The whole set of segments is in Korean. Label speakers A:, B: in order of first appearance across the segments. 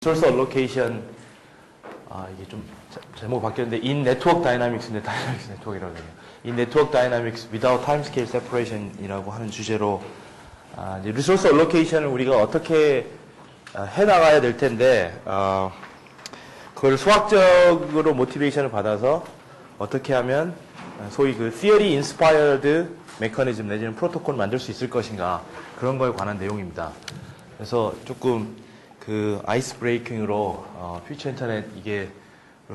A: 리소스 알로케이션, 이게 좀 제목 바뀌었는데 in network dynamics인데 다이나믹스 네트워크라고 해요. in network dynamics without timescale separation이라고 하는 주제로 이제 리소스 알로케이션을 우리가 어떻게 해 나가야 될 텐데 그걸 수학적으로 모티베이션을 받아서 어떻게 하면 소위 그 theory inspired 메커니즘 내지는 프로토콜을 만들 수 있을 것인가, 그런 거에 관한 내용입니다. 그래서 조금 그 아이스 브레이킹으로 퓨처 인터넷, 이게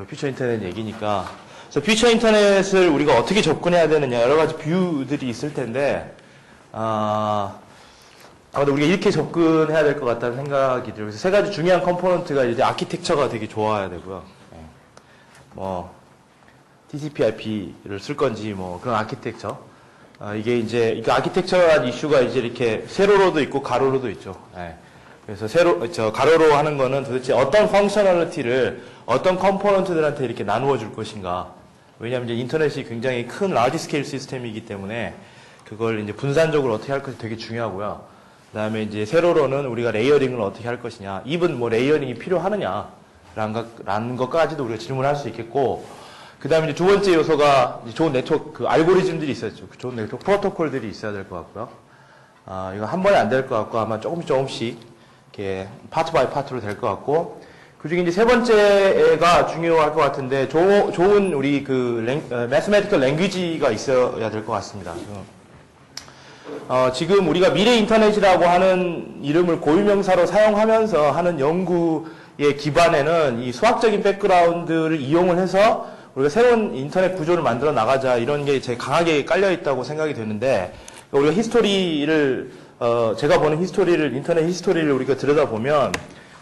A: 퓨처 인터넷 얘기니까, 그래서 퓨처 인터넷을 우리가 어떻게 접근해야 되느냐, 여러 가지 뷰들이 있을 텐데 아마도 우리가 이렇게 접근해야 될 것 같다는 생각이 들어요. 그래서 세 가지 중요한 컴포넌트가 이제 아키텍처가 되게 좋아야 되고요. 뭐 TCP/IP를 쓸 건지 뭐 그런 아키텍처. 이게 이제 이 아키텍처란 이슈가 이제 이렇게 세로로도 있고 가로로도 있죠. 그래서 가로로 하는 거는 도대체 어떤 펑셔널리티를 어떤 컴포넌트들한테 이렇게 나누어 줄 것인가. 왜냐하면 이제 인터넷이 굉장히 큰 라지 스케일 시스템이기 때문에 그걸 이제 분산적으로 어떻게 할 것이 되게 중요하고요. 그 다음에 이제 세로로는 우리가 레이어링을 어떻게 할 것이냐. 이분 뭐 레이어링이 필요하느냐라는 것까지도 우리가 질문할 수 있겠고, 그 다음에 이제 두 번째 요소가 이제 좋은 네트워크, 그 알고리즘들이 있었죠. 그 좋은 네트워크 프로토콜들이 있어야 될 것 같고요. 이거 한 번에 안 될 것 같고, 아마 조금씩, 이렇게, 파트 바이 파트로 될 것 같고, 그 중에 이제 세 번째가 중요할 것 같은데, 좋은 우리 그, mathematical language가 있어야 될 것 같습니다. 지금 우리가 미래 인터넷이라고 하는 이름을 고유명사로 사용하면서 하는 연구의 기반에는 이 수학적인 백그라운드를 이용을 해서 우리가 새로운 인터넷 구조를 만들어 나가자, 이런 게 제일 강하게 깔려 있다고 생각이 되는데, 우리가 히스토리를 제가 보는 히스토리를, 인터넷 히스토리를 우리가 들여다보면,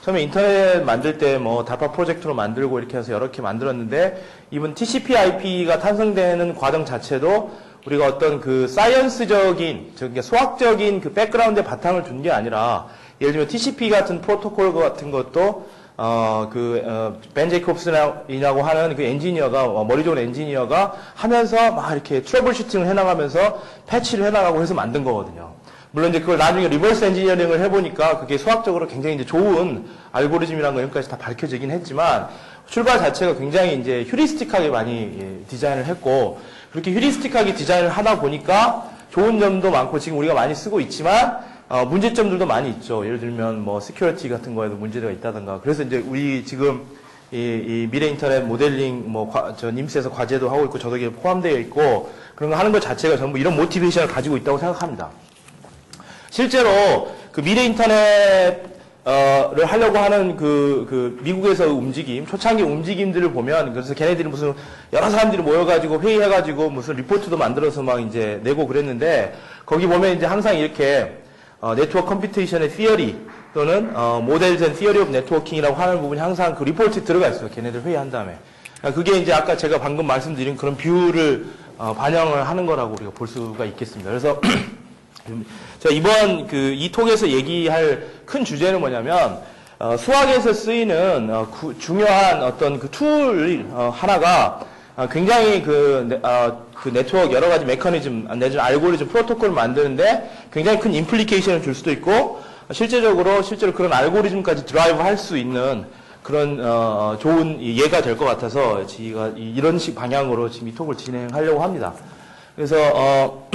A: 처음에 인터넷 만들 때 뭐 달파 프로젝트로 만들고 이렇게 해서 여러 개 만들었는데, 이번 TCP/IP가 탄생되는 과정 자체도 우리가 어떤 그 사이언스적인, 즉 수학적인 그 백그라운드에 바탕을 둔 게 아니라, 예를 들면 TCP 같은 프로토콜 같은 것도 벤 제이콥스라고 하는 그 엔지니어가, 머리 좋은 엔지니어가 하면서 막 이렇게 트러블 슈팅을 해나가면서 패치를 해나가고 해서 만든 거거든요. 물론 이제 그걸 나중에 리버스 엔지니어링을 해보니까 그게 수학적으로 굉장히 이제 좋은 알고리즘이라는 거 여기까지 다 밝혀지긴 했지만, 출발 자체가 굉장히 이제 휴리스틱하게 많이 디자인을 했고, 그렇게 휴리스틱하게 디자인을 하다 보니까 좋은 점도 많고 지금 우리가 많이 쓰고 있지만, 문제점들도 많이 있죠. 예를 들면 뭐 시큐리티 같은 거에도 문제가 있다든가. 그래서 이제 우리 지금 이 미래 인터넷 모델링 저 님스에서 과제도 하고 있고 저도 이게 포함되어 있고, 그런 거 하는 것 자체가 전부 이런 모티베이션을 가지고 있다고 생각합니다. 실제로 그 미래 인터넷 를 하려고 하는 그 미국에서 움직임, 초창기 움직임들을 보면, 그래서 걔네들이 무슨 여러 사람들이 모여가지고 회의해가지고 무슨 리포트도 만들어서 막 이제 내고 그랬는데, 거기 보면 이제 항상 이렇게 네트워크 컴퓨테이션의 티어리 또는 모델스 앤 티어리 오브 네트워킹이라고 하는 부분이 항상 그 리포트에 들어가 있어요. 걔네들 회의한 다음에. 그게 이제 아까 제가 방금 말씀드린 그런 뷰를 반영을 하는 거라고 우리가 볼 수가 있겠습니다. 그래서 자, 이번 이 톡에서 얘기할 큰 주제는 뭐냐면, 수학에서 쓰이는 중요한 어떤 그 툴 하나가 굉장히 그 네트워크 여러 가지 메커니즘 내지는 알고리즘 프로토콜을 만드는데 굉장히 큰 임플리케이션을 줄 수도 있고, 실제로 그런 알고리즘까지 드라이브 할 수 있는 그런 좋은 예가 될 것 같아서 제가 이런 식 방향으로 지금 이 톡을 진행하려고 합니다. 그래서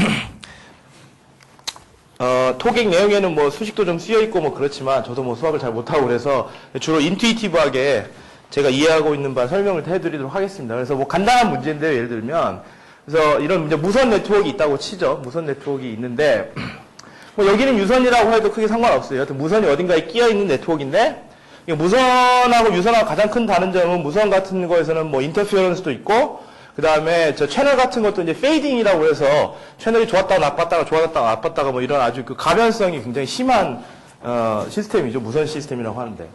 A: 토익 내용에는 뭐 수식도 좀 쓰여 있고 뭐 그렇지만 저도 뭐 수학을 잘 못하고 그래서 주로 인투이티브하게 제가 이해하고 있는 바 설명을 해드리도록 하겠습니다. 그래서 뭐 간단한 문제인데요. 예를 들면, 그래서 이런 이제 무선 네트워크가 있다고 치죠. 무선 네트워크가 있는데, 뭐 여기는 유선이라고 해도 크게 상관없어요. 여튼 무선이 어딘가에 끼어 있는 네트워크인데, 무선하고 유선하고 가장 큰 다른 점은 무선 같은 거에서는 뭐 인터피어런스도 있고, 그 다음에 저 채널 같은 것도 이제 페이딩이라고 해서 채널이 좋았다가 나빴다가 좋았다가 나빴다가 뭐 이런 아주 그 가변성이 굉장히 심한 시스템이죠. 무선 시스템이라고 하는데.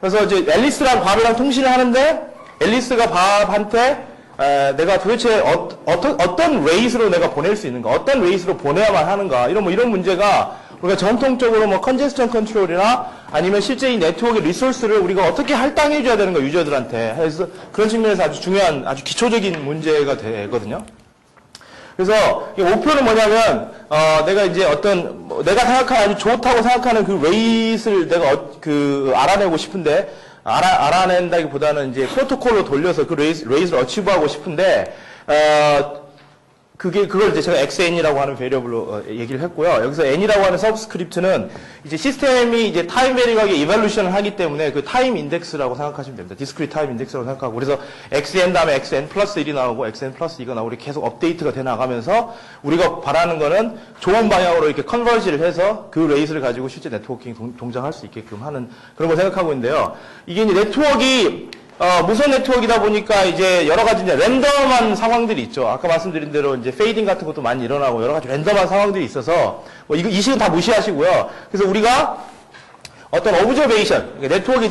A: 그래서 이제 앨리스랑 밥이랑 통신을 하는데, 앨리스가 밥한테 내가 도대체 어떤 레이스로 내가 보낼 수 있는가, 어떤 레이스로 보내야만 하는가, 이런 문제가 우리가 전통적으로 뭐 컨제스천 컨트롤이나 아니면 실제 이 네트워크의 리소스를 우리가 어떻게 할당해줘야 되는가, 유저들한테 해서 그런 측면에서 아주 중요한, 아주 기초적인 문제가 되거든요. 그래서 이 목표는 뭐냐면 내가 이제 내가 생각하는 아주 좋다고 생각하는 그 웨이트를 내가 알아내고 싶은데 알아낸다기보다는 이제 프로토콜로 돌려서 그 웨이트를 어치브하고 싶은데 그걸 이제 제가 XN이라고 하는 베리어블로 얘기를 했고요. 여기서 N이라고 하는 서브스크립트는 이제 시스템이 이제 타임 베리하게 이발루션을 하기 때문에 그 타임 인덱스라고 생각하시면 됩니다. 디스크리트 타임 인덱스라고 생각하고 그래서 XN 다음에 XN 플러스 1이 나오고 XN 플러스 2가 나오고 계속 업데이트가 돼 나가면서 우리가 바라는 거는 좋은 방향으로 이렇게 컨버지를 해서 그 레이스를 가지고 실제 네트워킹 동작할 수 있게끔 하는 그런 걸 생각하고 있는데요. 이게 이제 네트워크가 무선 네트워크이다 보니까 이제 여러 가지 이제 랜덤한 상황들이 있죠. 아까 말씀드린 대로 이제 페이딩 같은 것도 많이 일어나고 여러 가지 랜덤한 상황들이 있어서 이 식은 다 무시하시고요. 그래서 우리가 어떤 오브저베이션, 네트워크의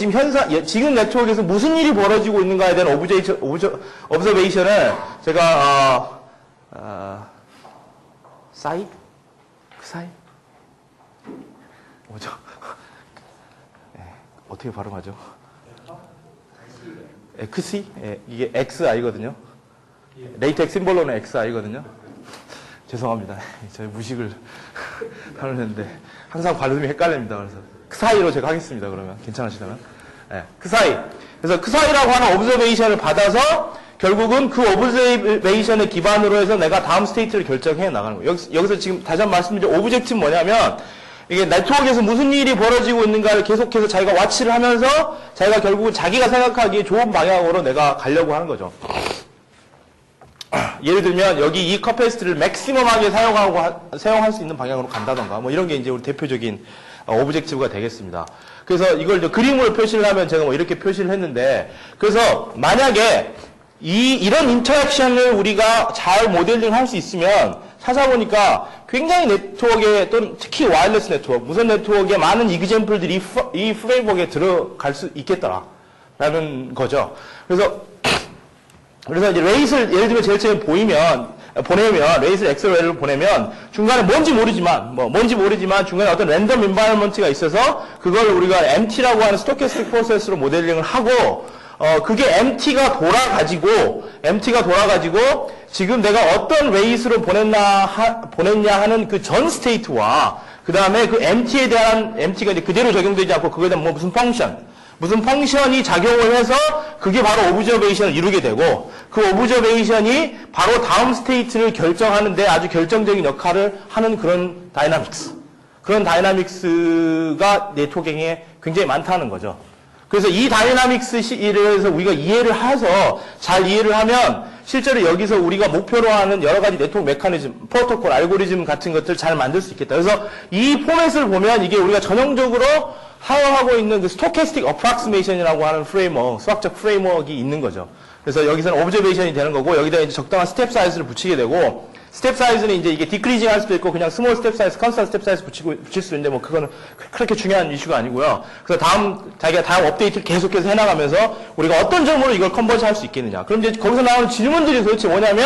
A: 지금 네트워크에서 무슨 일이 벌어지고 있는가에 대한 오브저베이션을 제가 사이? 그 사이? 뭐죠? 어떻게 발음하죠? XC? 예, 이게 XI거든요. 레이텍 심볼로는 XI거든요. 죄송합니다. 저희 무식을 다루는데 항상 발음이 헷갈립니다. 그래서 그 사이로 제가 하겠습니다. 그러면 괜찮으시다면. 예, 그 사이. 그래서 그 사이라고 하는 오브저베이션을 받아서 결국은 그 오브저베이션을 기반으로 해서 내가 다음 스테이트를 결정해 나가는 거예요. 여기서 지금 다시 한번 말씀드린 오브젝트는 뭐냐면 이게 네트워크에서 무슨 일이 벌어지고 있는가를 계속해서 자기가 와치를 하면서 자기가 결국은 자기가 생각하기에 좋은 방향으로 내가 가려고 하는 거죠. 예를 들면 여기 이 커패시티를 맥시멈하게 사용할 수 있는 방향으로 간다던가 뭐 이런 게 이제 우리 대표적인 오브젝티브가 되겠습니다. 그래서 이걸 이제 그림으로 표시를 하면 제가 뭐 이렇게 표시를 했는데 그래서 만약에 이런 인터랙션을 우리가 잘 모델링 할 수 있으면 찾아보니까 굉장히 네트워크에 또는 특히 와이어리스 네트워크, 무선 네트워크에 많은 이그젬플들이 이 프레임워크에 들어갈 수 있겠다라는 거죠. 그래서 이제 레이스를 예를 들면 제일 처음에 보내면 레이스 엑셀러를 보내면 중간에 뭔지 모르지만 중간에 어떤 랜덤 인바이러먼트가 있어서 그걸 우리가 MT라고 하는 스토캐스틱 프로세스로 모델링을 하고 그게 MT가 돌아가지고 지금 내가 어떤 레이스로 보냈냐 하는 그 전 스테이트와 그 다음에 그 MT에 대한 MT가 이제 그대로 적용되지 않고 그거에 대한 무슨 펑션이 작용을 해서 그게 바로 오브저베이션을 이루게 되고 그 오브저베이션이 바로 다음 스테이트를 결정하는데 아주 결정적인 역할을 하는 그런 다이나믹스가 네트워킹에 굉장히 많다는 거죠. 그래서 이 다이나믹스에서 우리가 잘 이해를 하면 실제로 여기서 우리가 목표로 하는 여러 가지 네트워크 메커니즘, 프로토콜, 알고리즘 같은 것들 잘 만들 수 있겠다. 그래서 이 포맷을 보면 이게 우리가 전형적으로 사용하고 있는 그 스토캐스틱 어프락시메이션이라고 하는 수학적 프레임워크가 있는 거죠. 그래서 여기서는 오브저베이션이 되는 거고 여기다 이제 적당한 스텝 사이즈를 붙이게 되고 스텝 사이즈는 이제 이게 디크리징 할 수도 있고 그냥 스몰 스텝 사이즈, 컨스턴트 스텝 사이즈 붙일 수 있는데 뭐 그거는 그렇게 중요한 이슈가 아니고요. 그래서 자기가 다음 업데이트를 계속해서 해나가면서 우리가 어떤 점으로 이걸 컨버지 할 수 있겠느냐. 그럼 이제 거기서 나오는 질문들이 도대체 뭐냐면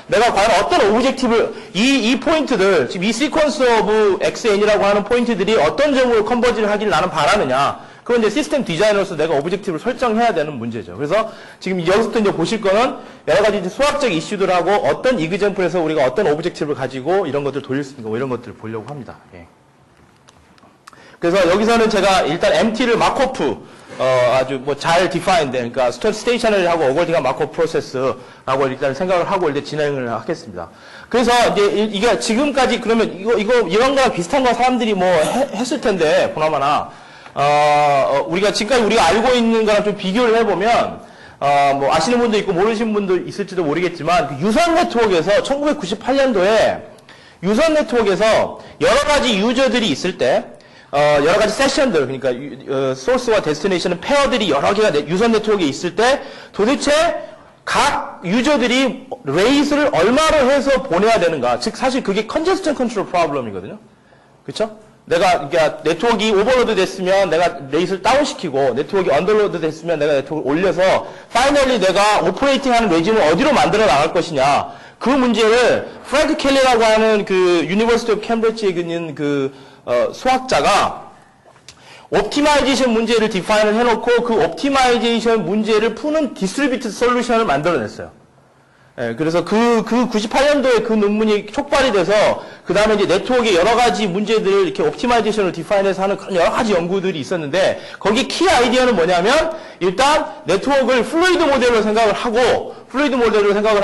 A: 내가 과연 어떤 오브젝티브를 이 포인트들, 지금 이 시퀀스 오브 XN이라고 하는 포인트들이 어떤 점으로 컨버지를 하기를 나는 바라느냐. 그건 이제 시스템 디자이너로서 내가 오브젝티브를 설정해야 되는 문제죠. 그래서 지금 여기서부터 이제 보실 거는 여러 가지 이제 수학적 이슈들하고 어떤 이그젬플에서 우리가 어떤 오브젝티브를 가지고 이런 것들을 돌릴 수 있는가 뭐 이런 것들을 보려고 합니다. 예. 그래서 여기서는 제가 일단 MT를 마코프 아주 뭐 잘 디파인된 그러니까 스테이셔너리하고 어거디가 마코프 프로세스라고 일단 생각을 하고 이제 진행을 하겠습니다. 그래서 이제 이게 지금까지 그러면 이런 거랑 비슷한 거 사람들이 뭐 했을 텐데 보나마나 우리가 지금까지 우리가 알고 있는 거랑 좀 비교를 해보면, 뭐 아시는 분도 있고 모르시는 분도 있을지도 모르겠지만, 그 유선 네트워크에서 1998년도에 유선 네트워크에서 여러 가지 유저들이 있을 때, 여러 가지 세션들, 그러니까 소스와 데스티네이션은 페어들이 여러 개가 유선 네트워크에 있을 때 도대체 각 유저들이 레이스를 얼마로 해서 보내야 되는가. 즉 사실 그게 컨제스천 컨트롤 프로블럼이거든요. 그렇죠? 내가 그러니까 네트워크가 오버로드 됐으면 내가 레이스를 다운시키고 네트워크가 언더로드 됐으면 내가 네트워크를 올려서 파이널리 내가 오퍼레이팅하는 레짐을 어디로 만들어 나갈 것이냐. 그 문제를 프랭크 켈리라고 하는 그 유니버시티 오브 캠브리지에 있는 그 수학자가 옵티마이제이션 문제를 디파인을 해놓고 그 옵티마이제이션 문제를 푸는 디스트리뷰티드 솔루션을 만들어냈어요. 예, 그래서 그 98년도에 그 논문이 촉발이 돼서, 그 다음에 이제 네트워크의 여러 가지 문제들을 이렇게 옵티마이제이션을 디파인해서 하는 그런 여러 가지 연구들이 있었는데, 거기 키 아이디어는 뭐냐면, 일단 네트워크를 플루이드 모델로 생각을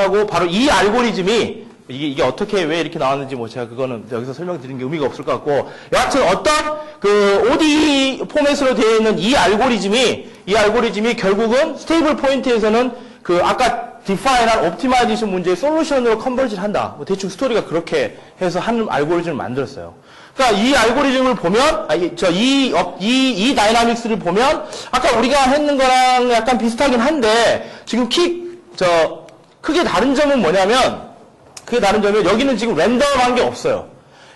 A: 하고, 바로 이 알고리즘이, 이게 어떻게, 왜 이렇게 나왔는지 뭐 제가 그거는 여기서 설명드리는 게 의미가 없을 것 같고, 여하튼 어떤 그 ODE 포맷으로 되어 있는 이 알고리즘이 결국은 스테이블 포인트에서는 그 아까 디파인한 옵티마이제이션 문제의 솔루션으로 컨버지를 한다. 뭐 대충 스토리가 그렇게 해서 하는 알고리즘을 만들었어요. 그러니까 이 알고리즘을 보면, 이 다이나믹스를 보면, 아까 우리가 했는 거랑 약간 비슷하긴 한데, 지금 크게 다른 점은 뭐냐면, 여기는 지금 랜덤한 게 없어요.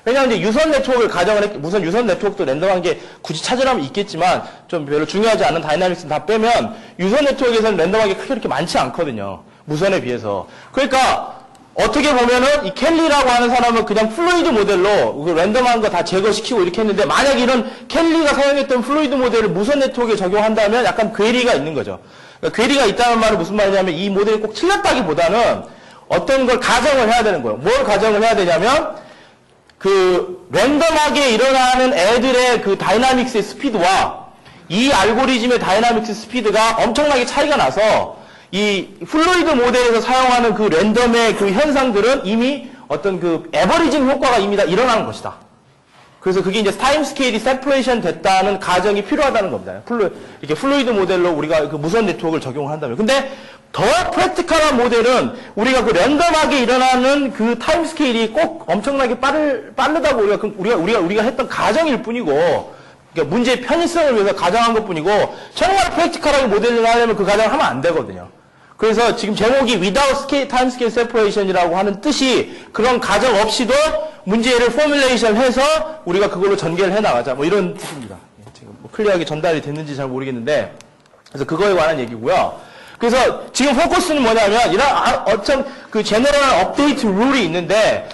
A: 왜냐하면 이제 유선 네트워크를 가정을 우선 유선 네트워크도 랜덤한 게 굳이 찾으라면 있겠지만, 좀 별로 중요하지 않은 다이나믹스는 다 빼면, 유선 네트워크에서는 랜덤하게 크게 그렇게 많지 않거든요. 무선에 비해서. 그러니까, 어떻게 보면은, 이 켈리라고 하는 사람은 그냥 플루이드 모델로, 그 랜덤한 거 다 제거시키고 이렇게 했는데, 만약 이런 켈리가 사용했던 플루이드 모델을 무선 네트워크에 적용한다면 약간 괴리가 있는 거죠. 그러니까 괴리가 있다는 말은 무슨 말이냐면, 이 모델이 꼭 틀렸다기보다는, 어떤 걸 가정을 해야 되는 거예요. 뭘 가정을 해야 되냐면, 그 랜덤하게 일어나는 애들의 그 다이나믹스의 스피드와 이 알고리즘의 다이나믹스 스피드가 엄청나게 차이가 나서 이 플루이드 모델에서 사용하는 그 랜덤의 그 현상들은 이미 어떤 그 에버리징 효과가 이미 다 일어나는 것이다. 그래서 그게 이제 타임 스케일이 세퍼레이션 됐다는 가정이 필요하다는 겁니다. 이렇게 플루이드 모델로 우리가 그 무선 네트워크를 적용을 한다면. 근데 더 프랙티컬한 모델은 우리가 그 랜덤하게 일어나는 그 타임 스케일이 꼭 엄청나게 빠르다고 우리가 했던 가정일 뿐이고, 그러니까 문제의 편의성을 위해서 가정한 것 뿐이고, 정말 프랙티컬하게 모델링을 하려면 그 가정을 하면 안 되거든요. 그래서 지금 제목이 without time scale separation이라고 하는 뜻이 그런 가정 없이도 문제를 포뮬레이션 해서 우리가 그걸로 전개를 해 나가자. 뭐 이런 뜻입니다. 지금 뭐 클리어하게 전달이 됐는지 잘 모르겠는데, 그래서 그거에 관한 얘기고요. 그래서 지금 포커스는 뭐냐면 이런 어떤 그 제너럴 업데이트 룰이 있는데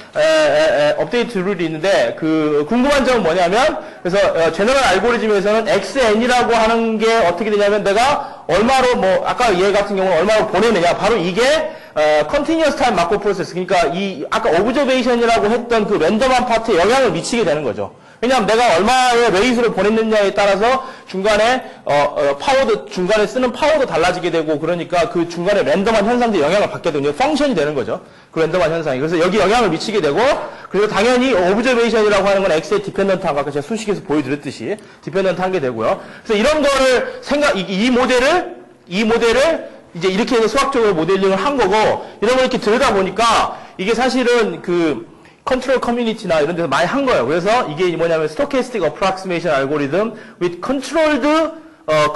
A: 그 궁금한 점은 뭐냐면, 그래서 제너럴 알고리즘에서는 XN이라고 하는 게 어떻게 되냐면, 내가 얼마로 뭐 아까 얘 같은 경우는 얼마로 보내느냐, 바로 이게 continuous time 마코브 프로세스, 그러니까 이 아까 오브저베이션이라고 했던 그 랜덤한 파트에 영향을 미치게 되는 거죠. 왜냐하면 내가 얼마의 레이스를 보냈느냐에 따라서 중간에 중간에 쓰는 파워도 달라지게 되고, 그러니까 그 중간에 랜덤한 현상들이 영향을 받게 되는 펑션이 되는 거죠. 그 랜덤한 현상이. 그래서 여기 영향을 미치게 되고, 그리고 당연히 오브저베이션이라고 하는 건 X에 디펜던트한 거, 아까 제가 수식에서 보여드렸듯이 디펜던트한 게 되고요. 그래서 이런 거를 이 모델을 이제 이렇게 해서 수학적으로 모델링을 한 거고, 이런 걸 이렇게 들여다 보니까 이게 사실은 그 컨트롤 커뮤니티나 이런 데서 많이 한 거예요. 그래서 이게 뭐냐면 Stochastic Approximation Algorithm with Controlled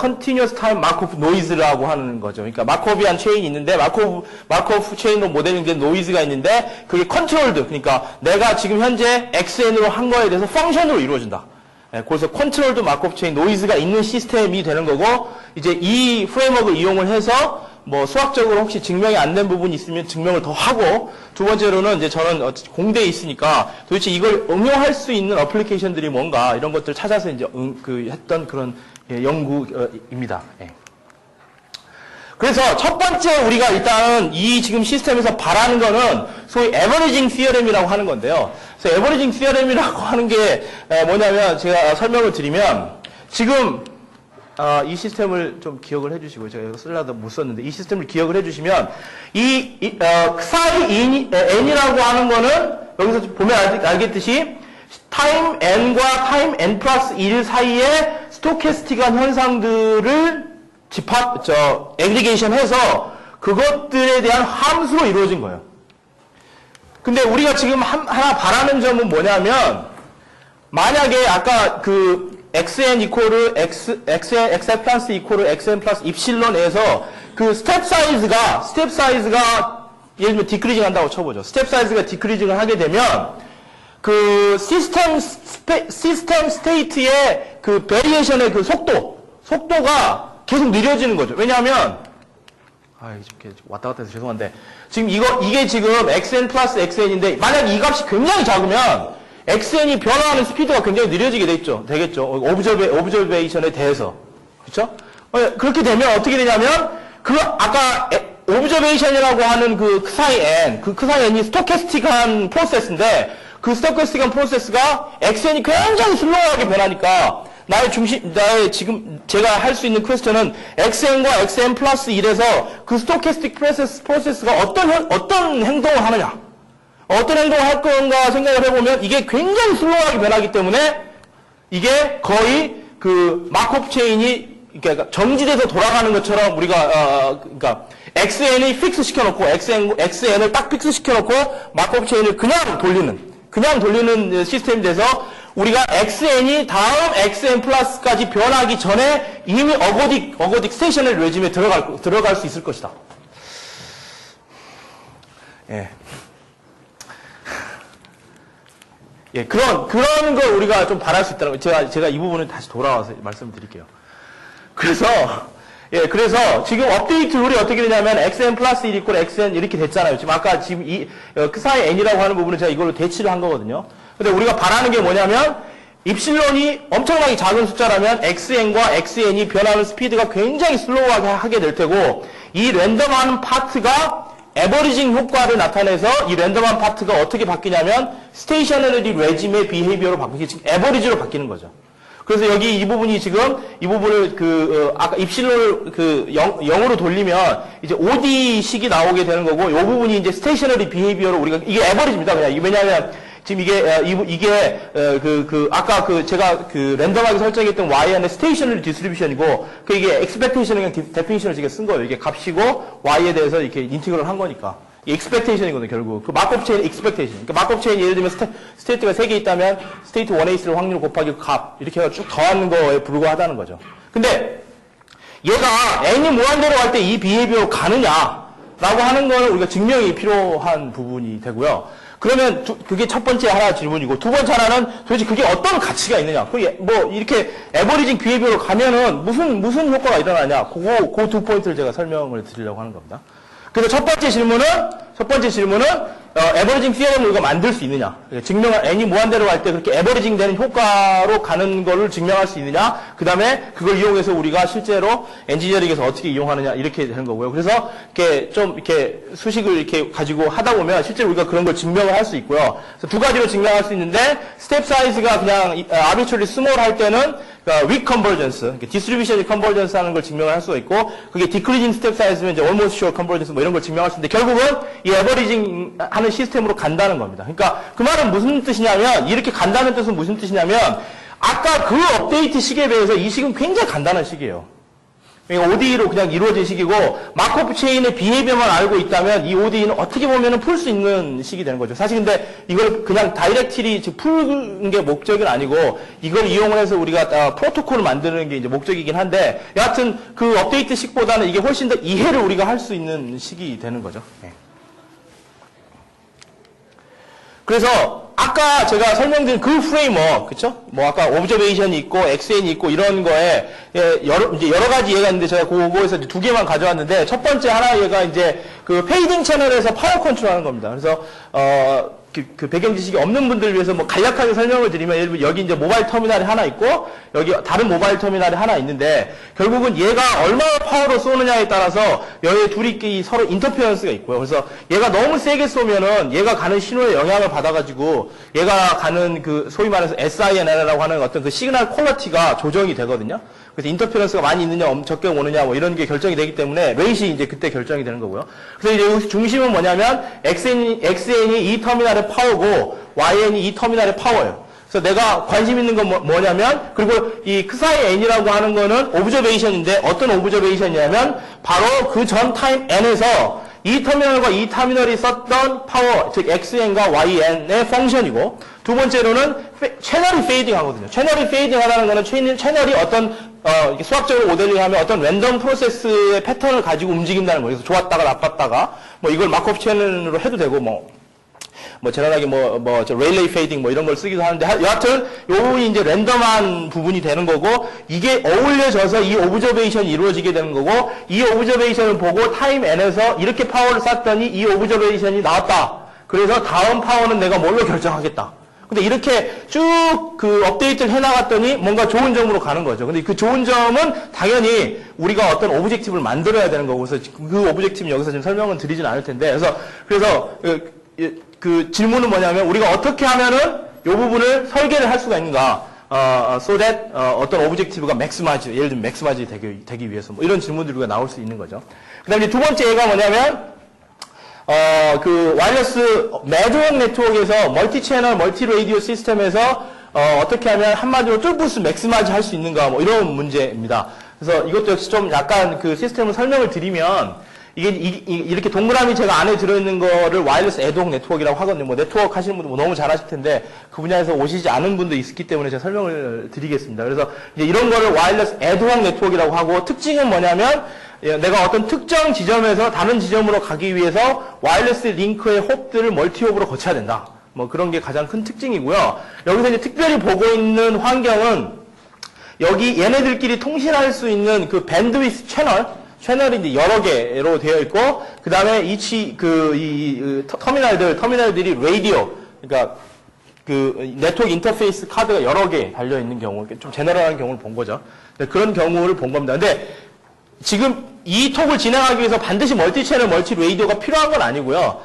A: Continuous Time Markov Noise라고 하는 거죠. 그러니까 마코비안 체인이 있는데 마코브 체인으로 모델링된 노이즈가 있는데, 그게 컨트롤드, 그러니까 내가 지금 현재 XN으로 한 거에 대해서 펑션으로 이루어진다. 그래서 컨트롤드 마코브 체인 노이즈가 있는 시스템이 되는 거고, 이제 이 프레임워크를 이용을 해서 뭐 수학적으로 혹시 증명이 안 된 부분이 있으면 증명을 더 하고, 두 번째로는 이제 저는 공대에 있으니까 도대체 이걸 응용할 수 있는 어플리케이션들이 뭔가 이런 것들을 찾아서 이제 했던 그런 연구입니다. 그래서 첫 번째 우리가 일단은 이 지금 시스템에서 바라는 거는 소위 에버리징 시어렘이라고 하는 건데요. 그래서 에버리징 시어렘이라고 하는 게 뭐냐면, 제가 설명을 드리면, 지금 이 시스템을 좀 기억을 해주시고, 제가 이거 쓰려다 못 썼는데, 이 시스템을 기억을 해주시면, xi n이라고 하는 거는, 여기서 보면 알겠듯이, 타임 n과 타임 n 플러스 1 사이에 스토캐스틱한 현상들을 애그리게이션 해서 그것들에 대한 함수로 이루어진 거예요. 근데 우리가 지금 하나 바라는 점은 뭐냐면, 만약에 아까 그 xn 이코르 xn 플러스 이코르 xn 플러스 입실론에서 그 스텝 사이즈가 예를 들면 디크리징 한다고 쳐보죠. 스텝 사이즈가 디크리징을 하게 되면 그 시스템 스테이트의 그 베리에이션의 그 속도가 계속 느려지는 거죠. 왜냐하면 이렇게 왔다 갔다 해서 죄송한데, 지금 이게 지금 xn 플러스 xn인데, 만약 이 값이 굉장히 작으면 XN이 변화하는 스피드가 굉장히 느려지게 되겠죠. 오브저베이션에 대해서. 그렇죠? 그렇게 되면 어떻게 되냐면, 아까 오브저베이션이라고 하는 그 크사이 n, 그 크사이 n이 스토캐스틱한 프로세스인데, 그 스토캐스틱한 프로세스가 xn이 굉장히 슬로우하게 변하니까, 나의 지금 제가 할 수 있는 퀘스천은 xn과 xn 플러스 1에서 그 스토캐스틱 프로세스가 어떤 행동을 하느냐, 어떤 행동을 할 건가 생각을 해보면 이게 굉장히 슬로우하게 변하기 때문에 이게 거의 그 마코프 체인이 그러니까 정지돼서 돌아가는 것처럼 우리가 그러니까 xn이 픽스 시켜놓고 xn을 딱 픽스 시켜놓고 마코프 체인을 그냥 돌리는 시스템이 돼서 우리가 xn이 다음 xn 플러스까지 변하기 전에 이미 어거딕 스테이셔너리 레짐에 들어갈 수 있을 것이다. 예. 예, 그런 걸 우리가 좀 바랄 수 있다는 거. 제가 이 부분을 다시 돌아와서 말씀드릴게요. 그래서 지금 업데이트 룰이 어떻게 되냐면 xn 플러스 1 이퀄 xn 이렇게 됐잖아요. 지금 그 사이 n이라고 하는 부분은 제가 이걸로 대치를 한 거거든요. 근데 우리가 바라는 게 뭐냐면 입실론이 엄청나게 작은 숫자라면 xn과 xn이 변하는 스피드가 굉장히 슬로우하게 하게 될 테고 이 랜덤한 파트가 에버리징 효과를 나타내서 이 랜덤한 파트가 어떻게 바뀌냐면 스테이셔너리 레짐의 비헤이비어로 바뀌게 지금 에버리지로 바뀌는 거죠. 그래서 여기 이 부분을 아까 입실론을 0으로 돌리면 이제 OD식이 나오게 되는 거고, 이 부분이 이제 스테이셔너리 비헤이비어로 우리가, 이게 에버리지입니다. 그냥. 왜냐하면, 지금 아까 제가 랜덤하게 설정했던 YN의 스테이셔너리 디스트리뷰션이고, 이게 expectation을 그냥 데피니션을 지금 쓴 거예요. 이게 값이고, Y에 대해서 이렇게 인티그럴 한 거니까. expectation이거든요, 결국. 그 마코프 체인 expectation. 그러니까 마코프 체인 예를 들면 스테이트가 3개 있다면 스테이트 1에 있을 확률 곱하기 값 이렇게 해서 쭉 더하는 거에 불과하다는 거죠. 근데 얘가 n이 무한대로 갈 때 이 비헤이비어로 가느냐라고 하는 거는 우리가 증명이 필요한 부분이 되고요. 그러면 그게 첫 번째 하나 질문이고, 두 번째 하나는 도대체 그게 어떤 가치가 있느냐. 뭐 이렇게 에버리징 비헤이비어로 가면은 무슨 효과가 일어나냐. 그 두 포인트를 제가 설명을 드리려고 하는 겁니다. 그래서 첫 번째 질문은 에버리징 시스템을 우리가 만들 수 있느냐, n이 무한대로 갈 때 그렇게 에버리징 되는 효과로 가는 거를 증명할 수 있느냐, 그 다음에 그걸 이용해서 우리가 실제로 엔지니어링에서 어떻게 이용하느냐, 이렇게 되는 거고요. 그래서 이렇게 수식을 이렇게 가지고 하다 보면 실제로 우리가 그런 걸 증명을 할 수 있고요. 그래서 두 가지로 증명할 수 있는데, 스텝 사이즈가 그냥 arbitrarily small 할 때는 weak convergence, distribution convergence 하는 걸 증명을 할 수가 있고, 그게 decreasing step size면 이제 almost sure convergence 뭐 이런 걸 증명할 수 있는데, 결국은 이 에버리징 하는 시스템으로 간다는 겁니다. 그러니까 그 말은 무슨 뜻이냐면, 이렇게 간다는 뜻은 무슨 뜻이냐면, 아까 그 업데이트 식에 비해서 이 식은 굉장히 간단한 식이에요. 그러니까 ODE로 그냥 이루어진 식이고, 마코프 체인의 비헤이비어만 알고 있다면 이 ODE는 어떻게 보면은 풀 수 있는 식이 되는 거죠. 사실 근데 이걸 그냥 다이렉트리 푸는 게 목적은 아니고, 이걸 이용을 해서 우리가 프로토콜을 만드는 게 이제 목적이긴 한데, 여하튼 그 업데이트 식보다는 이게 훨씬 더 이해를 우리가 할 수 있는 식이 되는 거죠. 네. 그래서 아까 제가 설명드린 그 프레임워크, 그쵸? 뭐 아까 오브저베이션이 있고 XN이 있고 이런 거에 여러 가지 예가 있는데 제가 그거에서 이제 두 개만 가져왔는데, 첫 번째 하나 얘가 이제 그 페이딩 채널에서 파워 컨트롤하는 겁니다. 그래서 그 배경 지식이 없는 분들을 위해서 뭐 간략하게 설명을 드리면, 예를 들면 여기 이제 모바일 터미널이 하나 있고 여기 다른 모바일 터미널이 하나 있는데, 결국은 얘가 얼마나 파워로 쏘느냐에 따라서 얘 둘이 서로 인터페런스가 있고요. 그래서 얘가 너무 세게 쏘면은 얘가 가는 신호에 영향을 받아가지고 얘가 가는 그 소위 말해서 SINL이라고 하는 어떤 그 시그널 퀄리티가 조정이 되거든요. 그래서 인터페런스가 많이 있느냐, 적게 오느냐, 뭐 이런 게 결정이 되기 때문에 레이시 이제 그때 결정이 되는 거고요. 그래서 이제 여기서 중심은 뭐냐면 XN이 이 터미널의 파워고 YN이 이 터미널의 파워예요. 그래서 내가 관심 있는 건 뭐냐면, 그리고 이 크사이 n이라고 하는 거는 오브저베이션인데, 어떤 오브저베이션이냐면 바로 그 전 타임 n에서 이 터미널과 이 터미널이 썼던 파워, 즉 XN과 YN의 펑션이고, 두 번째로는 채널이 페이딩 하거든요. 채널이 페이딩 하다는 거는 채널이 어떤 수학적으로 모델링하면 어떤 랜덤 프로세스의 패턴을 가지고 움직인다는 거예요. 그래서 좋았다가 나빴다가 뭐 이걸 마코프 채널로 해도 되고, 뭐 재난하게 레일레이 페이딩 뭐 이런 걸 쓰기도 하는데, 여하튼 요 부분이 이제 랜덤한 부분이 되는 거고, 이게 어울려져서 이 오브저베이션이 이루어지게 되는 거고, 이 오브저베이션을 보고 타임 n에서 이렇게 파워를 쐈더니 이 오브저베이션이 나왔다. 그래서 다음 파워는 내가 뭘로 결정하겠다. 근데 이렇게 쭉 그 업데이트를 해나갔더니 뭔가 좋은 점으로 가는 거죠. 근데 그 좋은 점은 당연히 우리가 어떤 오브젝티브를 만들어야 되는 거고, 그래서 그 오브젝티브는 여기서 지금 설명은 드리진 않을 텐데, 그래서 그 질문은 뭐냐면 우리가 어떻게 하면은 이 부분을 설계를 할 수가 있는가? so that 어떤 오브젝티브가 맥시마이즈, 예를 들면 맥시마이즈 되기 위해서 뭐 이런 질문들이 우리가 나올 수 있는 거죠. 그다음에 두 번째 얘가 뭐냐면 그 와이어리스 매도형 네트워크에서 멀티 채널, 멀티 라디오 시스템에서 어떻게 하면 한마디로 뚫부스 맥시마이즈 할 수 있는가 뭐 이런 문제입니다. 그래서 이것도 역시 좀 약간 그 시스템을 설명을 드리면 이게 이렇게 동그라미 제가 안에 들어있는 거를 와이어리스 애드홍 네트워크라고 하거든요. 뭐 네트워크 하시는 분들 뭐 너무 잘 하실 텐데 그 분야에서 오시지 않은 분도 있기 때문에 제가 설명을 드리겠습니다. 그래서 이제 이런 거를 와이어리스 애드홍 네트워크라고 하고, 특징은 뭐냐면 내가 어떤 특정 지점에서 다른 지점으로 가기 위해서 와이어리스 링크의 홉들을 멀티홉으로 거쳐야 된다. 뭐 그런 게 가장 큰 특징이고요. 여기서 이제 특별히 보고 있는 환경은 여기 얘네들끼리 통신할 수 있는 그 밴드위스 채널이 이제 여러 개로 되어 있고, 그 다음에 터미널들이 라디오, 그러니까 그 네트워크 인터페이스 카드가 여러 개 달려 있는 경우, 좀 제너럴한 경우를 본 거죠. 그런 경우를 본 겁니다. 근데 지금 이 톡을 진행하기 위해서 반드시 멀티 채널, 멀티 라디오가 필요한 건 아니고요.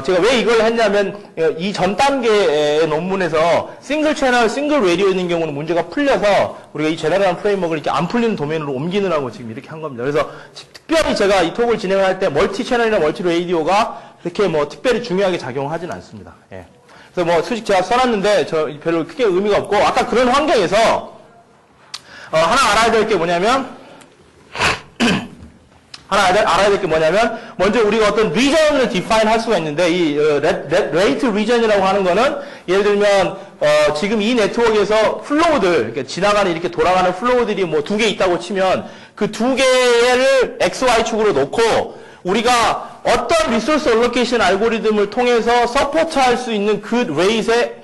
A: 제가 왜 이걸 했냐면 이 전 단계의 논문에서 싱글 채널, 싱글 라디오 있는 경우는 문제가 풀려서 우리가 이 제너럴한 프레임워크를 이렇게 안 풀리는 도메인으로 옮기느라고 지금 이렇게 한 겁니다. 그래서 특별히 제가 이 톡을 진행할 때 멀티 채널이나 멀티 라디오가 그렇게 뭐 특별히 중요하게 작용하지는 않습니다. 예. 그래서 뭐 수직 제가 써놨는데 별로 크게 의미가 없고, 아까 그런 환경에서 하나 알아야 될 게 뭐냐면 먼저 우리가 어떤 리전을 디파인 할 수가 있는데, 이 레이트 리전이라고 하는 거는 예를 들면 지금 이 네트워크에서 플로우들, 그러니까 지나가는 이렇게 돌아가는 플로우들이 뭐 2개 있다고 치면 그 2개를 XY축으로 놓고 우리가 어떤 리소스 얼로케이션 알고리즘을 통해서 서포트할 수 있는 그 레이트의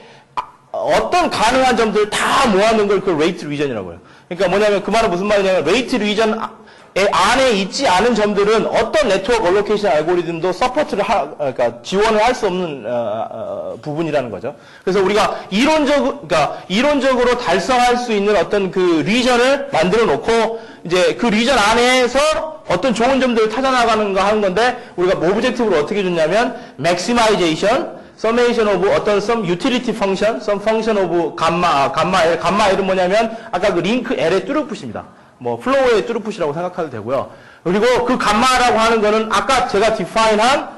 A: 어떤 가능한 점들을 다 모아놓은 걸 그 레이트 리전이라고 해요. 그러니까 뭐냐면 그 말은 무슨 말이냐면 레이트 리전 안에 있지 않은 점들은 어떤 네트워크 얼로케이션 알고리즘도 서포트를 그러니까 지원을 할 수 없는 부분이라는 거죠. 그래서 우리가 이론적으로 달성할 수 있는 어떤 그 리전을 만들어 놓고 이제 그 리전 안에서 어떤 좋은 점들을 찾아나가는가 하는 건데, 우리가 오브젝티브를 어떻게 줬냐면 maximization, summation of 어떤 some utility function, some function of gamma L은 뭐냐면 아까 그 링크 L의 뚜루풋입니다. 뭐 플로우의 뚜루풋이라고 생각해도 되고요. 그리고 그 감마라고 하는 거는 아까 제가 디파인한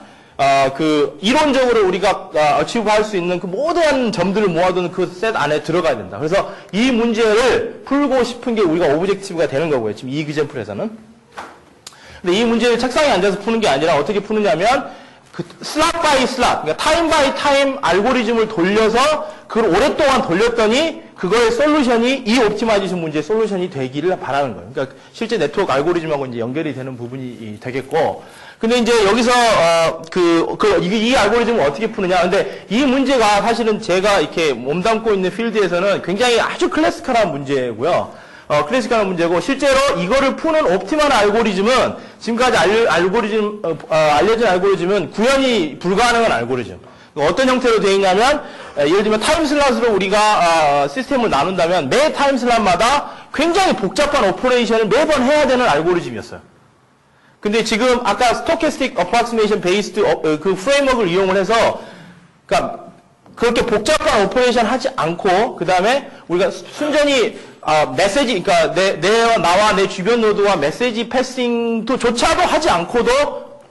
A: 그 이론적으로 우리가 어치브할 수 있는 그 모든 점들을 모아두는 그 셋 안에 들어가야 된다. 그래서 이 문제를 풀고 싶은 게 우리가 오브젝티브가 되는 거고요. 지금 이 이그젠플에서는. 근데 이 문제를 책상에 앉아서 푸는 게 아니라 어떻게 푸느냐면 그 슬롯 바이 슬롯, 그러니까 타임 바이 타임 알고리즘을 돌려서 그걸 오랫동안 돌렸더니 그거의 솔루션이 이 옵티마이제이션 문제의 솔루션이 되기를 바라는 거예요. 그러니까 실제 네트워크 알고리즘하고 이제 연결이 되는 부분이 되겠고, 근데 이제 여기서 이 알고리즘을 어떻게 푸느냐? 근데 이 문제가 사실은 제가 이렇게 몸담고 있는 필드에서는 굉장히 아주 클래시컬한 문제고요. 클래시컬한 문제고, 실제로 이거를 푸는 옵티멀 알고리즘은 지금까지 알려진 알고리즘은 구현이 불가능한 알고리즘. 어떤 형태로 되어 있냐면, 예를 들면 타임슬롯으로 우리가 시스템을 나눈다면 매 타임슬롯마다 굉장히 복잡한 오퍼레이션을 매번 해야 되는 알고리즘이었어요. 근데 지금 아까 스토캐스틱 어프락시메이션 베이스드 그 프레임워크를 이용을 해서, 그러니까 그렇게 복잡한 오퍼레이션 하지 않고, 그 다음에 우리가 순전히 메시지, 그러니까 나와 내 주변 노드와 메시지 패싱도 조차도 하지 않고도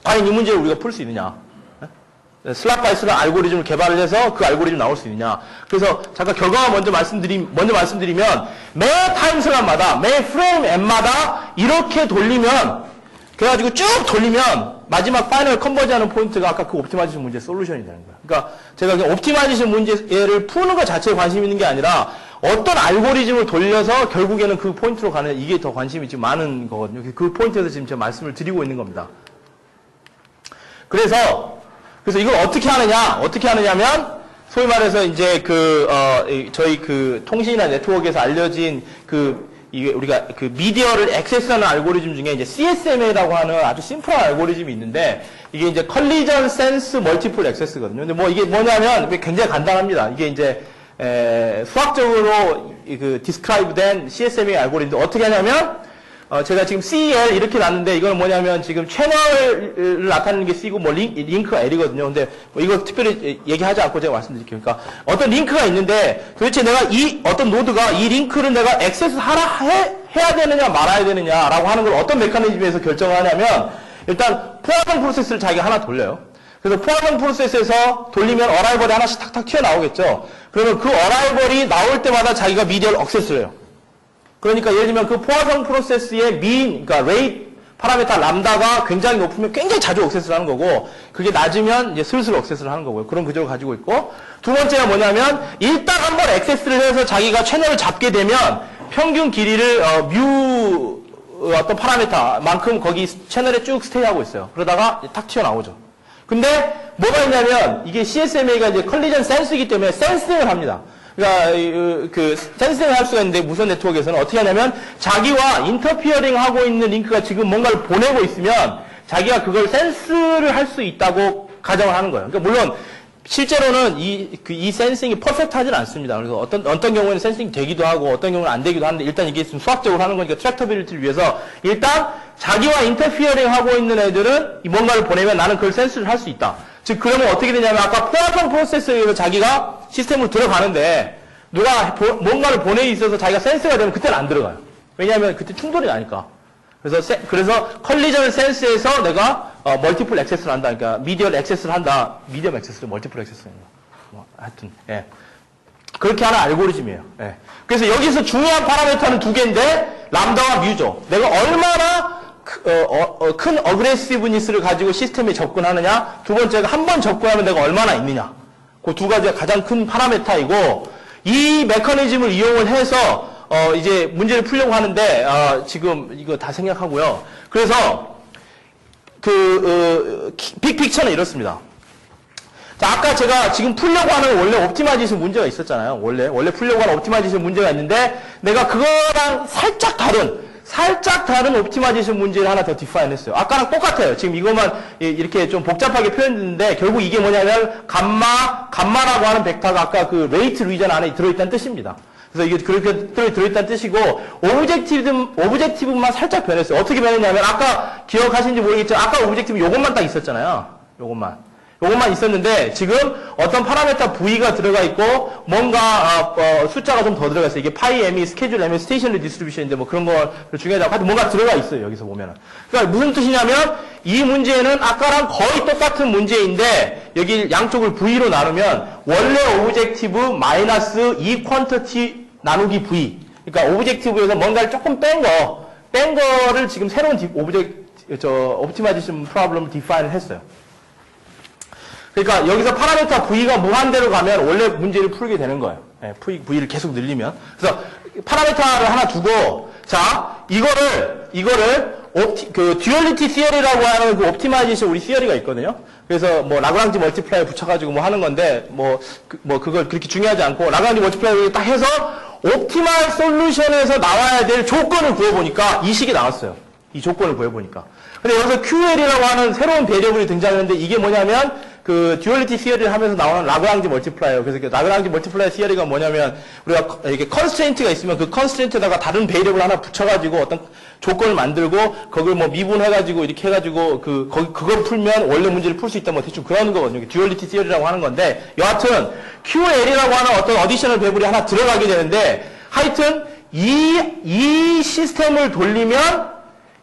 A: 과연 이 문제를 우리가 풀 수 있느냐? 슬롯 바이 슬롯 알고리즘을 개발을 해서 그 알고리즘 나올 수 있느냐? 그래서 잠깐 결과만 먼저 말씀드리면 매 타임 슬롯마다 매 프레임 M마다 이렇게 돌리면, 그래가지고 쭉 돌리면 마지막 파이널 컨버지하는 포인트가 아까 그 옵티마이제이션 문제의 솔루션이 되는 거예요. 그러니까 제가 그냥 옵티마이제이션 문제를 푸는 것 자체에 관심 있는 게 아니라 어떤 알고리즘을 돌려서 결국에는 그 포인트로 가는, 이게 더 관심이 지금 많은 거거든요. 그 포인트에서 지금 제가 말씀을 드리고 있는 겁니다. 그래서 이걸 어떻게 하느냐면 소위 말해서 이제 저희 그 통신이나 네트워크에서 알려진 이게 우리가 그 미디어를 액세스하는 알고리즘 중에 이제 CSMA라고 하는 아주 심플한 알고리즘이 있는데 이게 이제 컬리전 센스 멀티플 액세스거든요. 근데 뭐 이게 뭐냐면 굉장히 간단합니다. 이게 이제 수학적으로 그 디스크라이브된 CSMA 알고리즘도 어떻게 하냐면 제가 지금 CL 이렇게 놨는데 이거는 뭐냐면 지금 채널을 나타내는 게 C고 뭐 링크가 L이거든요. 근데 뭐 이거 특별히 얘기하지 않고 제가 말씀드릴게요. 그러니까 어떤 링크가 있는데 도대체 내가 이 어떤 노드가 이 링크를 내가 액세스 해야 되느냐 말아야 되느냐라고 하는 걸 어떤 메커니즘에서 결정을 하냐면 일단 포화정 프로세스를 자기가 하나 돌려요. 그래서 포화정 프로세스에서 돌리면 어라이벌이 하나씩 탁탁 튀어나오겠죠. 그러면 그 어라이벌이 나올 때마다 자기가 미디어를 액세스를 해요. 그러니까 예를 들면 그 포화정 프로세스의 그러니까 레이트 파라미터 람다가 굉장히 높으면 굉장히 자주 액세스를 하는 거고 그게 낮으면 이제 슬슬 액세스를 하는 거고요. 그런 구조를 가지고 있고 두 번째가 뭐냐면 일단 한번 액세스를 해서 자기가 채널을 잡게 되면 평균 길이를 뮤 어떤 파라미터만큼 거기 채널에 쭉 스테이하고 있어요. 그러다가 탁 튀어나오죠. 근데 뭐가 있냐면 이게 CSMA가 이제 컬리전 센스이기 때문에 센싱을 합니다. 그러니까 그 센싱을 할 수가 있는데 무선 네트워크에서는 어떻게 하냐면 자기와 인터피어링 하고 있는 링크가 지금 뭔가를 보내고 있으면 자기가 그걸 센스를 할 수 있다고 가정을 하는 거예요. 그러니까 물론 실제로는 이 센싱이 퍼펙트하진 않습니다. 그래서 어떤 경우에는 센싱이 되기도 하고 어떤 경우는 안 되기도 하는데 일단 이게 좀 수학적으로 하는 거니까 트랙터빌리티를 위해서 일단 자기와 인터피어링 하고 있는 애들은 뭔가를 보내면 나는 그걸 센스를 할 수 있다. 즉 그러면 어떻게 되냐면 아까 포화정 프로세스에 의해서 자기가 시스템으로 들어가는데 누가 뭔가를 보내기 있어서 자기가 센스가 되면 그때는 안 들어가요. 왜냐하면 그때 충돌이 나니까. 그래서 컬리전 센스에서 내가 멀티플 액세스를 한다. 그러니까 미디어 액세스를 한다. 미디엄 액세스를 멀티플 액세스를 한다. 뭐 하여튼 예. 그렇게 하는 알고리즘이에요. 예. 그래서 여기서 중요한 파라미터는 두 개인데 람다와 뮤죠. 내가 얼마나 큰 어그레시브니스를 가지고 시스템에 접근하느냐. 두 번째가 한 번 접근하면 내가 얼마나 있느냐. 그 두 가지가 가장 큰 파라미터이고 이 메커니즘을 이용을 해서 이제 문제를 풀려고 하는데 지금 이거 다 생략하고요. 그래서 빅픽처는 이렇습니다. 자, 아까 제가 지금 풀려고 하는 원래 옵티마이제이션 문제가 있었잖아요. 원래 풀려고 하는 옵티마이제이션 문제가 있는데 내가 그거랑 살짝 다른 옵티마이제이션 문제를 하나 더 디파인 했어요. 아까랑 똑같아요. 지금 이것만 이렇게 좀 복잡하게 표현했는데 결국 이게 뭐냐면 감마라고 하는 벡터가 아까 그 레이트 리전 안에 들어있다는 뜻입니다. 그래서 이게 그렇게 들어있다는 뜻이고 오브젝티브만 살짝 변했어요. 어떻게 변했냐면 아까 기억하시는지 모르겠지만 아까 오브젝티브 요것만 딱 있었잖아요. 요것만 있었는데 지금 어떤 파라미터 V가 들어가 있고 뭔가 숫자가 좀 더 들어가 있어요. 이게 파이 M이 스케줄 M이 스테이셔너리 디스트리뷰션인데 뭐 그런 거 중요하다고 하여튼 뭔가 들어가 있어요. 여기서 보면은. 그러니까 무슨 뜻이냐면 이 문제는 아까랑 거의 똑같은 문제인데 여기 양쪽을 V로 나누면 원래 오브젝티브 마이너스 이 퀀터티 나누기 V. 그러니까 오브젝티브에서 뭔가를 조금 뺀 거를 지금 새로운 옵티마이제이션 프로블럼을 디파인을 했어요. 그러니까 여기서 파라미터 V가 무한대로 가면 원래 문제를 풀게 되는 거예요. 예, V를 계속 늘리면. 그래서 파라미터를 하나 두고, 자, 이거를 듀얼리티 시어리라고 하는 그 옵티마이제이션 우리 시어리가 있거든요. 그래서 뭐 라그랑지 멀티플라이어 붙여가지고 뭐 하는 건데, 그걸 그렇게 중요하지 않고, 라그랑지 멀티플라이어 딱 해서 옵티멀 솔루션에서 나와야 될 조건을 구해보니까 이 식이 나왔어요. 이 조건을 구해보니까. 근데 여기서 QL이라고 하는 새로운 베리어블이 등장했는데 이게 뭐냐면 그 듀얼리티 시어리를 하면서 나오는 라그랑지 멀티플라이어. 그래서 그 라그랑지 멀티플라이어 시어리가 뭐냐면 우리가 이렇게 컨스트레인트가 있으면 그 컨스트레인트에다가 다른 베리어블 하나 붙여가지고 어떤 조건을 만들고 그걸 뭐 미분해가지고 이렇게 해가지고 그걸 풀면 원래 문제를 풀 수 있다 뭐 대충 그런 거거든요. 듀얼리티 시어리라고 하는 건데 여하튼 QL이라고 하는 어떤 어디셔널 베리어블이 하나 들어가게 되는데 하여튼 이 시스템을 돌리면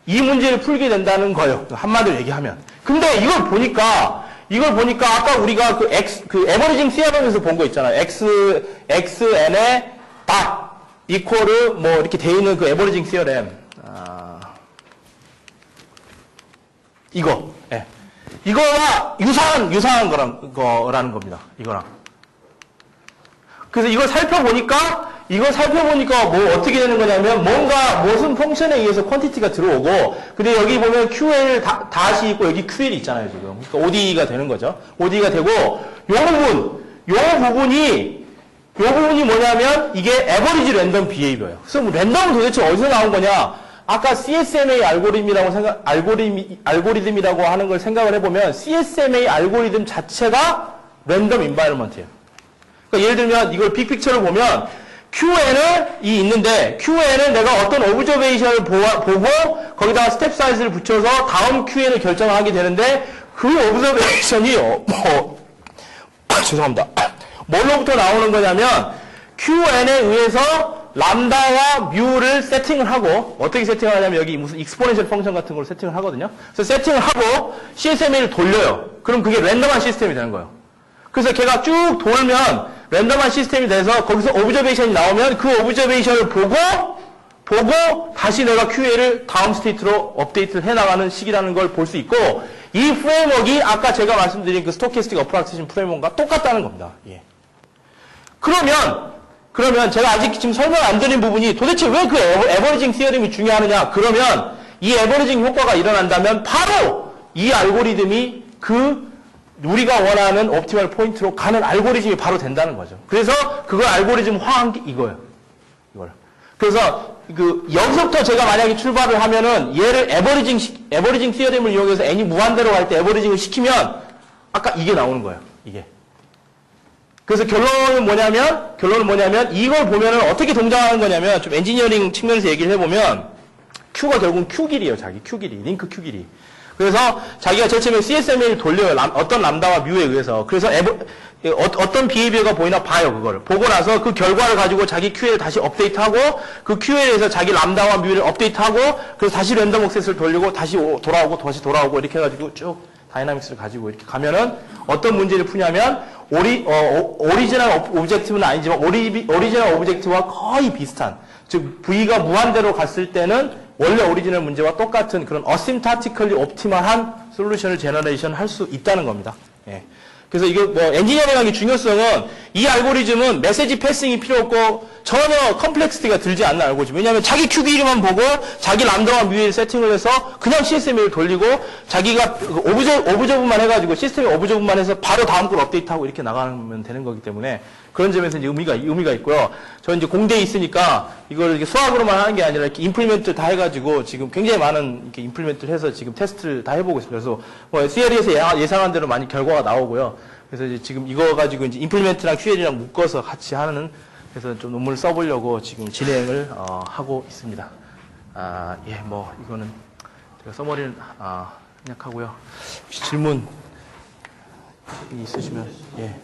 A: 이 문제를 풀게 된다는 거예요. 한마디로 얘기하면. 근데 이걸 보니까 아까 우리가 그 에버리징 시어럼에서 본 거 있잖아요. xn에 딱 이퀄을 뭐 이렇게 돼 있는 그 에버리징 시어럼. 이거. 예. 이거와 유사한 거라는 겁니다. 이거랑. 그래서 이걸 살펴보니까 뭐 어떻게 되는 거냐면 뭔가 무슨 펑션에 의해서 퀀티티가 들어오고 근데 여기 보면 QL 다시 있고 여기 QL이 있잖아요 지금. 그러니까 ODE가 되는 거죠. ODE가 되고 요 부분이 이 부분이 뭐냐면 이게 에버리지 랜덤 비헤이비어예요. 그래서 뭐 랜덤은 도대체 어디서 나온 거냐? 아까 CSMA 알고리즘이라고 하는 걸 생각을 해보면 CSMA 알고리즘 자체가 랜덤 인바이러먼트예요. 그러니까 예를 들면 이걸 빅픽처를 보면 QN이 있는데 QN은 내가 어떤 오브저베이션을 보고 거기다가 스텝 사이즈를 붙여서 다음 QN을 결정하게 되는데 그 오브저베이션이 죄송합니다. 뭘로부터 나오는 거냐면 QN에 의해서 람다와 뮤를 세팅을 하고 어떻게 세팅을 하냐면 여기 무슨 익스포넨셜 펑션 같은 걸 세팅을 하거든요. 그래서 세팅을 하고 CSMA를 돌려요. 그럼 그게 랜덤한 시스템이 되는 거예요. 그래서 걔가 쭉 돌면 랜덤한 시스템이 돼서 거기서 오브저베이션이 나오면 그 오브저베이션을 보고 다시 내가 QA를 다음 스테이트로 업데이트를 해나가는 식이라는 걸 볼 수 있고 이 프레임워크가 아까 제가 말씀드린 그 스토캐스틱 어프락시션 프레임워크가 똑같다는 겁니다. 예. 그러면 제가 아직 지금 설명 안 드린 부분이 도대체 왜 그 에버리징 시어림이 중요하느냐? 그러면 이 에버리징 효과가 일어난다면 바로 이 알고리즘이 우리가 원하는 옵티멀 포인트로 가는 알고리즘이 바로 된다는 거죠. 그래서 그걸 알고리즘화한 게 이거예요. 그래서 여기서부터 제가 만약에 출발을 하면은 얘를 에버리징 시어림을 이용해서 n이 무한대로 갈 때 에버리징을 시키면 아까 이게 나오는 거예요. 이게. 그래서 결론은 뭐냐면 이걸 보면은 어떻게 동작하는 거냐면 좀 엔지니어링 측면에서 얘기를 해보면 Q가 결국은 Q 길이에요. 자기 Q 길이. 링크 Q 길이. 그래서 자기가 제일 처음에 CSMA를 돌려요. 어떤 람다와 뮤에 의해서. 그래서 어떤 비헤이비어가 보이나 봐요. 그거를. 보고 나서 그 결과를 가지고 자기 QA를 다시 업데이트하고 그 QA에 의해서 자기 람다와 뮤를 업데이트하고 그래서 다시 랜덤 억셋을 돌리고 다시 돌아오고 이렇게 해가지고 쭉 다이나믹스를 가지고 이렇게 가면은 어떤 문제를 푸냐면 오리지널 오브젝티브는 아니지만 오리지널 오브젝티브와 거의 비슷한 즉 V가 무한대로 갔을 때는 원래 오리지널 문제와 똑같은 그런 어심타티컬리 옵티멀한 솔루션을 제너레이션 할 수 있다는 겁니다. 예. 그래서 이게 뭐 엔지니어링의 중요성은 이 알고리즘은 메시지 패싱이 필요 없고 전혀 컴플렉시티가 들지 않는 알고리즘. 왜냐하면 자기 큐 길이만 보고 자기 람다와 뮤에 세팅을 해서 그냥 CSMA를 돌리고 자기가 오브저브만 해가지고 시스템의 오브저브만 해서 바로 다음 걸 업데이트하고 이렇게 나가면 되는 거기 때문에 그런 점에서 이제 의미가 있고요. 저 이제 공대에 있으니까 이걸 이렇게 수학으로만 하는 게 아니라 이렇게 임플리멘트 다 해가지고 지금 굉장히 많은 이렇게 임플리멘트를 해서 지금 테스트를 다 해보고 있습니다. 그래서 뭐 CLE에서 예상한 대로 많이 결과가 나오고요. 그래서 이제 지금 이거 가지고 이제 임플리멘트랑 QL이랑 묶어서 같이 하는 그래서 좀 논문을 써보려고 지금 진행을 하고 있습니다. 예, 뭐 이거는 제가 서머리는 생략하고요. 혹시 질문 있으시면 예.